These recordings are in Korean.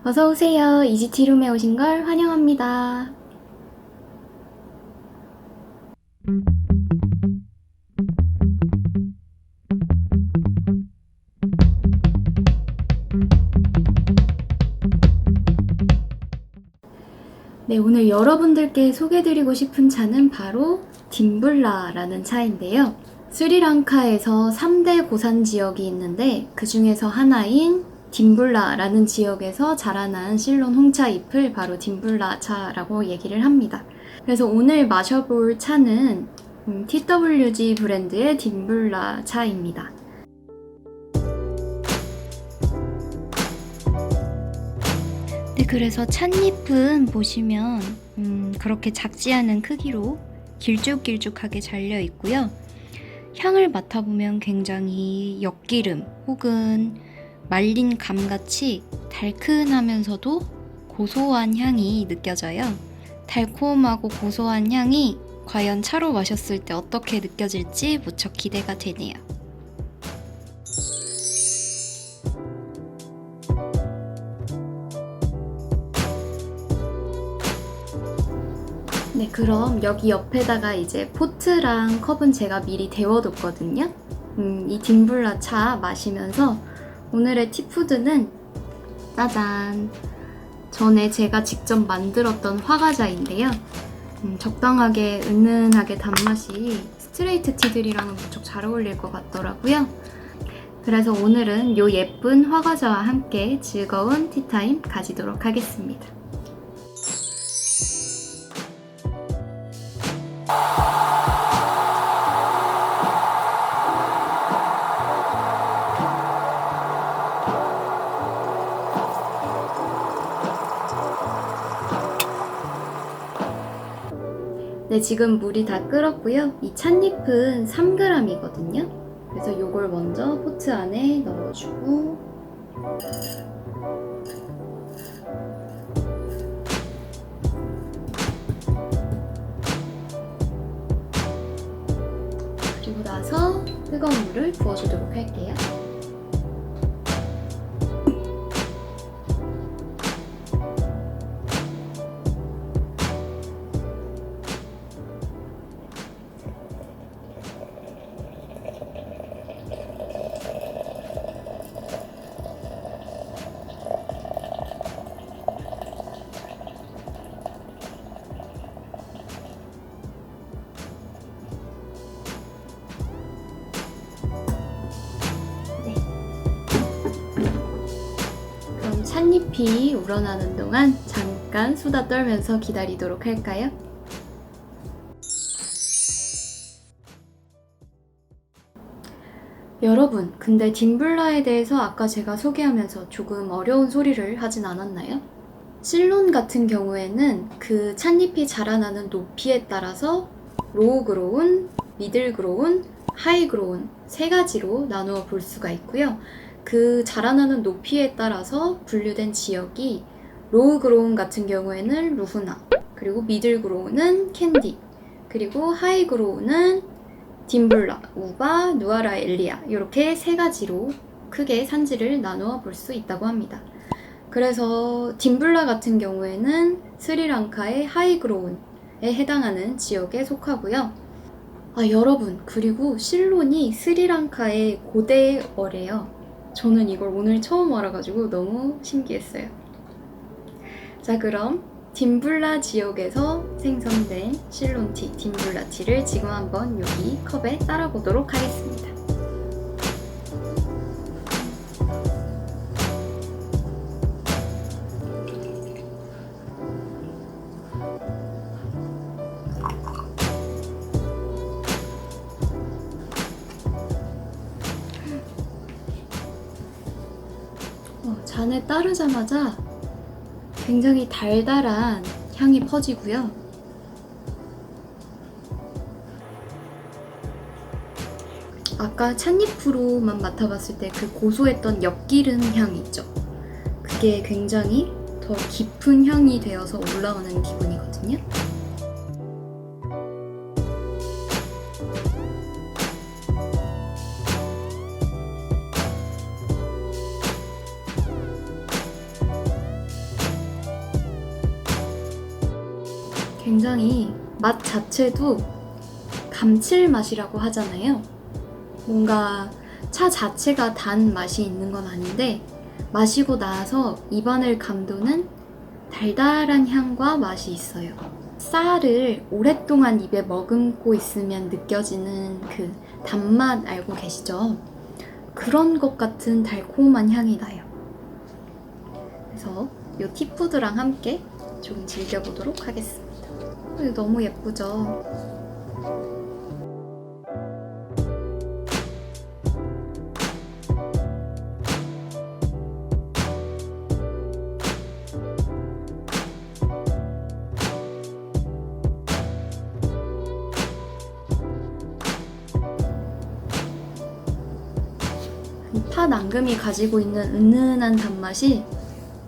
어서오세요. 이지티룸에 오신 걸 환영합니다. 네, 오늘 여러분들께 소개해드리고 싶은 차는 바로 딤블라라는 차인데요. 스리랑카에서 3대 고산 지역이 있는데 그 중에서 하나인 딤블라라는 지역에서 자라난 실론 홍차잎을 바로 딤블라 차라고 얘기를 합니다. 그래서 오늘 마셔볼 차는 TWG 브랜드의 딤블라 차입니다. 네, 그래서 찻잎은 보시면 그렇게 작지 않은 크기로 길쭉길쭉하게 잘려 있고요. 향을 맡아보면 굉장히 엿기름 혹은 말린 감같이 달큰하면서도 고소한 향이 느껴져요. 달콤하고 고소한 향이 과연 차로 마셨을 때 어떻게 느껴질지 무척 기대가 되네요. 네, 그럼 여기 옆에다가 이제 포트랑 컵은 제가 미리 데워뒀거든요. 이 딤블라 차 마시면서 오늘의 티푸드는 짜잔! 전에 제가 직접 만들었던 화과자인데요. 적당하게 은은하게 단맛이 스트레이트 티들이랑은 무척 잘 어울릴 것 같더라고요. 그래서 오늘은 이 예쁜 화과자와 함께 즐거운 티타임 가지도록 하겠습니다. 네, 지금 물이 다 끓었고요. 이 찻잎은 3g이거든요. 그래서 이걸 먼저 포트 안에 넣어주고 그리고 나서 뜨거운 물을 부어주도록 할게요. 찻잎이 우러나는 동안 잠깐 수다 떨면서 기다리도록 할까요? 여러분, 근데 딤블라에 대해서 아까 제가 소개하면서 조금 어려운 소리를 하진 않았나요? 실론 같은 경우에는 그 찻잎이 자라나는 높이에 따라서 로우 그로운, 미들 그로운, 하이 그로운 세 가지로 나누어 볼 수가 있고요. 그 자라나는 높이에 따라서 분류된 지역이 로우 그로운 같은 경우에는 루후나, 그리고 미들 그로운은 캔디, 그리고 하이 그로운은 딤블라, 우바, 누아라 엘리아 이렇게 세 가지로 크게 산지를 나누어 볼 수 있다고 합니다. 그래서 딤블라 같은 경우에는 스리랑카의 하이 그로운에 해당하는 지역에 속하고요. 여러분, 그리고 실론이 스리랑카의 고대어래요. 저는 이걸 오늘 처음 알아가지고 너무 신기했어요. 자, 그럼 딤블라 지역에서 생성된 실론티, 딤블라티를 지금 한번 여기 컵에 따라 보도록 하겠습니다. 잔에 따르자마자 굉장히 달달한 향이 퍼지고요. 아까 찻잎으로만 맡아봤을 때 그 고소했던 엿기름 향이 있죠. 그게 굉장히 더 깊은 향이 되어서 올라오는 기분이거든요. 굉장히 맛 자체도 감칠맛이라고 하잖아요. 뭔가 차 자체가 단 맛이 있는 건 아닌데 마시고 나서 입안을 감도는 달달한 향과 맛이 있어요. 쌀을 오랫동안 입에 머금고 있으면 느껴지는 그 단맛 알고 계시죠? 그런 것 같은 달콤한 향이 나요. 그래서 이 티푸드랑 함께 좀 즐겨보도록 하겠습니다. 이거 너무 예쁘죠? 이 팥 앙금이 가지고 있는 은은한 단맛이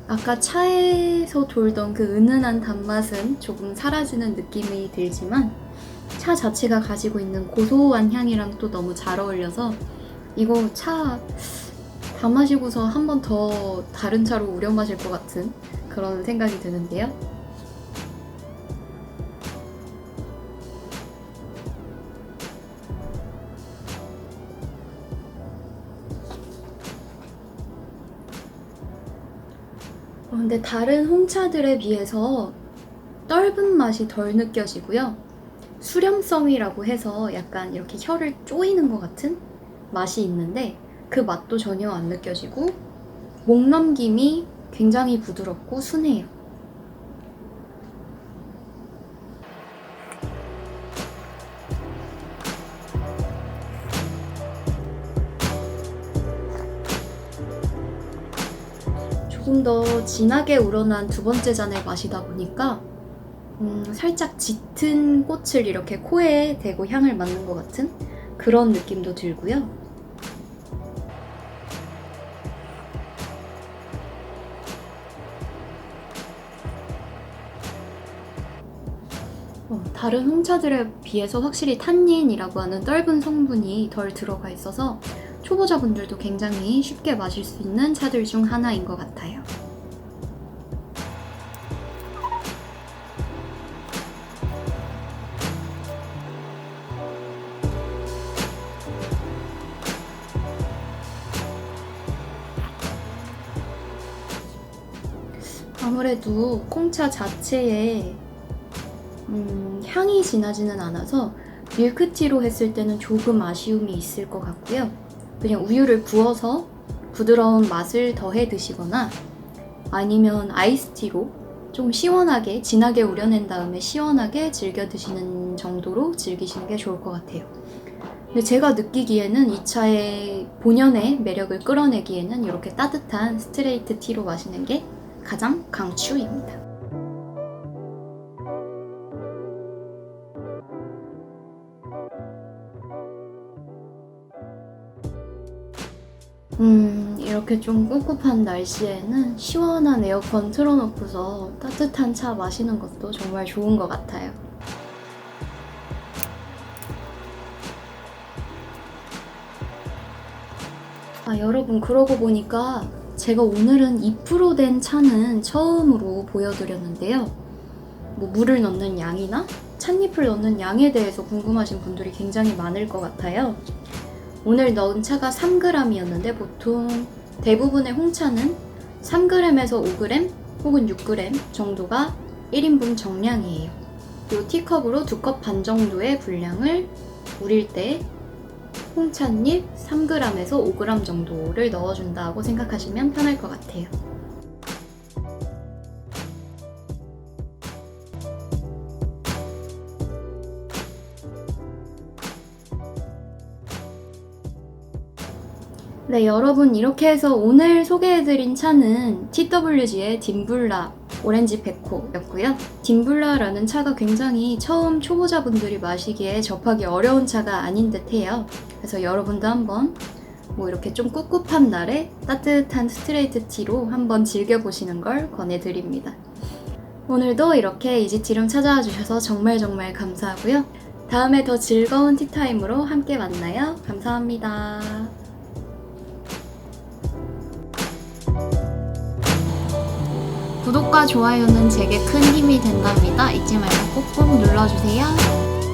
아까 차에서 돌던 그 은은한 단맛은 조금 사라지는 느낌이 들지만 차 자체가 가지고 있는 고소한 향이랑 또 너무 잘 어울려서 이거 차 다 마시고서 한 번 더 다른 차로 우려 마실 것 같은 그런 생각이 드는데요. 근데 다른 홍차들에 비해서 떫은 맛이 덜 느껴지고요. 수렴성이라고 해서 약간 이렇게 혀를 쪼이는 것 같은 맛이 있는데 그 맛도 전혀 안 느껴지고 목 넘김이 굉장히 부드럽고 순해요. 조금 더 진하게 우러난 두 번째 잔을 마시다 보니까 살짝 짙은 꽃을 이렇게 코에 대고 향을 맡는 것 같은 그런 느낌도 들고요. 다른 홍차들에 비해서 확실히 탄닌이라고 하는 떫은 성분이 덜 들어가 있어서 초보자분들도 굉장히 쉽게 마실 수 있는 차들 중 하나인 것 같아요. 아무래도 콩차 자체에 향이 진하지는 않아서 밀크티로 했을 때는 조금 아쉬움이 있을 것 같고요. 그냥 우유를 부어서 부드러운 맛을 더해 드시거나 아니면 아이스티로 좀 시원하게 진하게 우려낸 다음에 시원하게 즐겨 드시는 정도로 즐기시는 게 좋을 것 같아요. 근데 제가 느끼기에는 이 차의 본연의 매력을 끌어내기에는 이렇게 따뜻한 스트레이트 티로 마시는 게 가장 강추입니다. 이렇게 좀 꿉꿉한 날씨에는 시원한 에어컨 틀어놓고서 따뜻한 차 마시는 것도 정말 좋은 것 같아요. 여러분, 그러고 보니까 제가 오늘은 2% 된 차는 처음으로 보여드렸는데요. 뭐 물을 넣는 양이나 찻잎을 넣는 양에 대해서 궁금하신 분들이 굉장히 많을 것 같아요. 오늘 넣은 차가 3g이었는데 보통 대부분의 홍차는 3g에서 5g 혹은 6g 정도가 1인분 정량이에요. 이 티컵으로 2컵 반 정도의 분량을 우릴 때 홍찻잎 3g에서 5g 정도를 넣어준다고 생각하시면 편할 것 같아요. 네, 여러분, 이렇게 해서 오늘 소개해드린 차는 TWG의 딤블라 오렌지 페코였고요. 딤블라라는 차가 굉장히 처음 초보자분들이 마시기에 접하기 어려운 차가 아닌 듯해요. 그래서 여러분도 한번 뭐 이렇게 좀 꿉꿉한 날에 따뜻한 스트레이트 티로 한번 즐겨보시는 걸 권해드립니다. 오늘도 이렇게 이지티룸 찾아와 주셔서 정말 감사하고요. 다음에 더 즐거운 티타임으로 함께 만나요. 감사합니다. 구독과 좋아요는 제게 큰 힘이 된답니다. 잊지 말고 꾹꾹 눌러주세요.